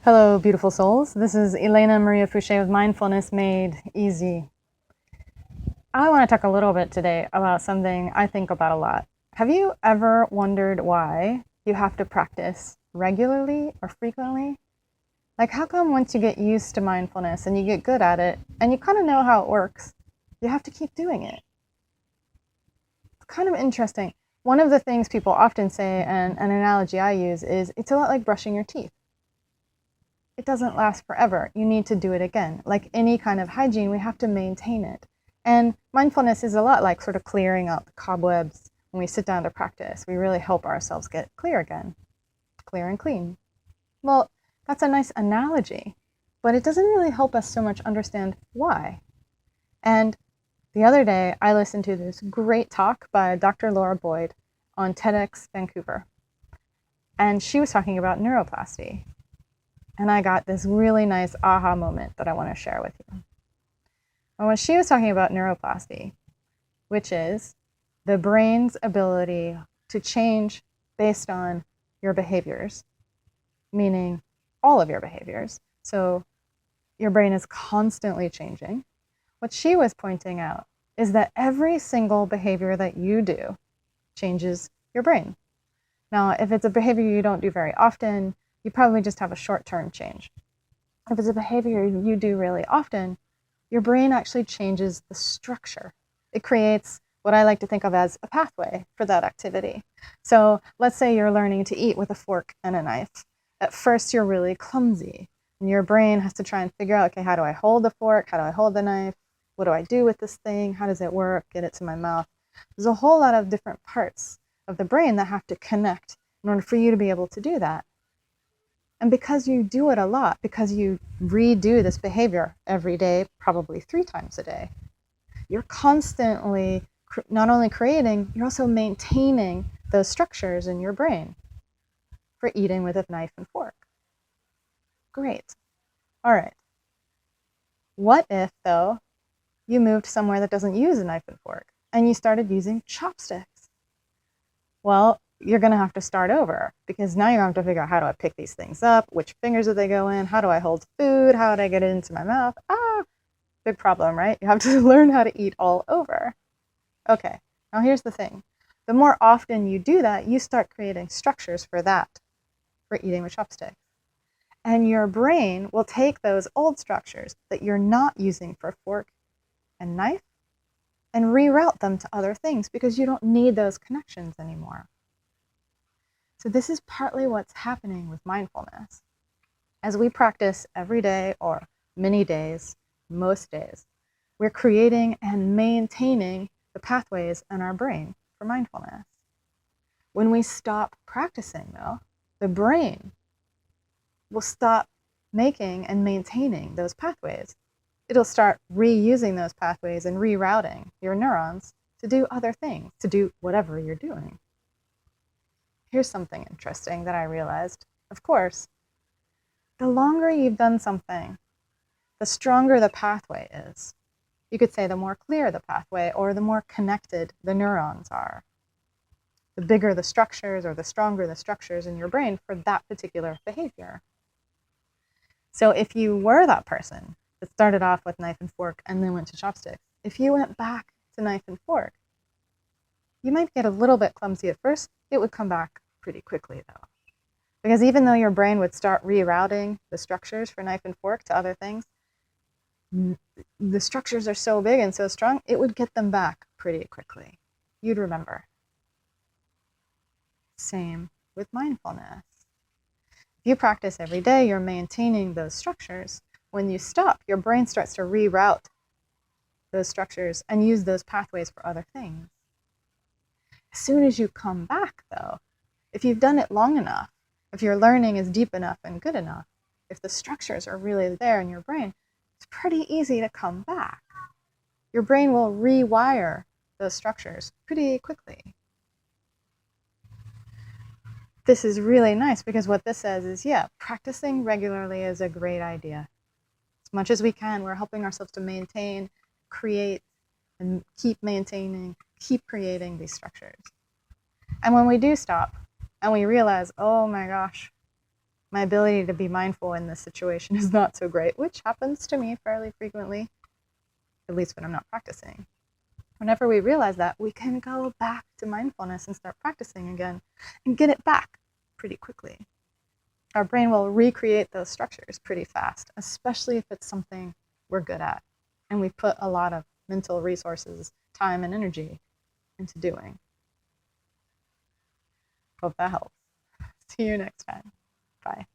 Hello, beautiful souls. This is Elena Maria Fouché with Mindfulness Made Easy. I want to talk a little bit today about something I think about a lot. Have you ever wondered why you have to practice regularly or frequently? Like, how come once you get used to mindfulness and you get good at it and you kind of know how it works, you have to keep doing it? It's kind of interesting. One of the things people often say, and an analogy I use, is it's a lot like brushing your teeth. It doesn't last forever. You need to do it again. Like any kind of hygiene, we have to maintain it. And mindfulness is a lot like sort of clearing out the cobwebs when we sit down to practice. We really help ourselves get clear again, clear and clean. Well, that's a nice analogy, but it doesn't really help us so much understand why. And the other day, I listened to this great talk by Dr. Lara Boyd on TEDx Vancouver. And she was talking about neuroplasty. And I got this really nice aha moment that I want to share with you. And when she was talking about neuroplasty, which is the brain's ability to change based on your behaviors, meaning all of your behaviors. So your brain is constantly changing. What she was pointing out is that every single behavior that you do changes your brain. Now, if it's a behavior you don't do very often, you probably just have a short-term change. If it's a behavior you do really often, your brain actually changes the structure. It creates what I like to think of as a pathway for that activity. So let's say you're learning to eat with a fork and a knife. At first, you're really clumsy, and your brain has to try and figure out, okay, how do I hold the fork? How do I hold the knife? What do I do with this thing? How does it work? Get it to my mouth. There's a whole lot of different parts of the brain that have to connect in order for you to be able to do that. And because you do it a lot, because you redo this behavior every day, probably 3 times a day, you're constantly not only creating, you're also maintaining those structures in your brain for eating with a knife and fork. Great. All right. What if, though, you moved somewhere that doesn't use a knife and fork and you started using chopsticks? Well, you're going to have to start over, because now you're going to have to figure out, how do I pick these things up? Which fingers do they go in? How do I hold food? How do I get it into my mouth? Big problem, right? You have to learn how to eat all over. Okay, now here's the thing. The more often you do that, you start creating structures for that, for eating with chopsticks. And your brain will take those old structures that you're not using for fork and knife and reroute them to other things, because you don't need those connections anymore. So this is partly what's happening with mindfulness. As we practice every day, or many days, most days, we're creating and maintaining the pathways in our brain for mindfulness. When we stop practicing, though, the brain will stop making and maintaining those pathways. It'll start reusing those pathways and rerouting your neurons to do other things, to do whatever you're doing. Here's something interesting that I realized. Of course, the longer you've done something, the stronger the pathway is. You could say the more clear the pathway, or the more connected the neurons are. The bigger the structures, or the stronger the structures in your brain for that particular behavior. So if you were that person that started off with knife and fork and then went to chopsticks, if you went back to knife and fork, you might get a little bit clumsy at first. It would come back pretty quickly, though. Because even though your brain would start rerouting the structures for knife and fork to other things, the structures are so big and so strong, it would get them back pretty quickly. You'd remember. Same with mindfulness. If you practice every day, you're maintaining those structures. When you stop, your brain starts to reroute those structures and use those pathways for other things. As soon as you come back, though, if you've done it long enough, if your learning is deep enough and good enough, if the structures are really there in your brain, it's pretty easy to come back. Your brain will rewire those structures pretty quickly. This is really nice, because what this says is, yeah, practicing regularly is a great idea. As much as we can, we're helping ourselves to maintain, create, and keep maintaining, keep creating these structures. And when we do stop and we realize, oh my gosh, my ability to be mindful in this situation is not so great, which happens to me fairly frequently, at least when I'm not practicing. Whenever we realize that, we can go back to mindfulness and start practicing again and get it back pretty quickly. Our brain will recreate those structures pretty fast, especially if it's something we're good at and we've put a lot of mental resources, time, and energy into doing. Hope that helps. See you next time. Bye.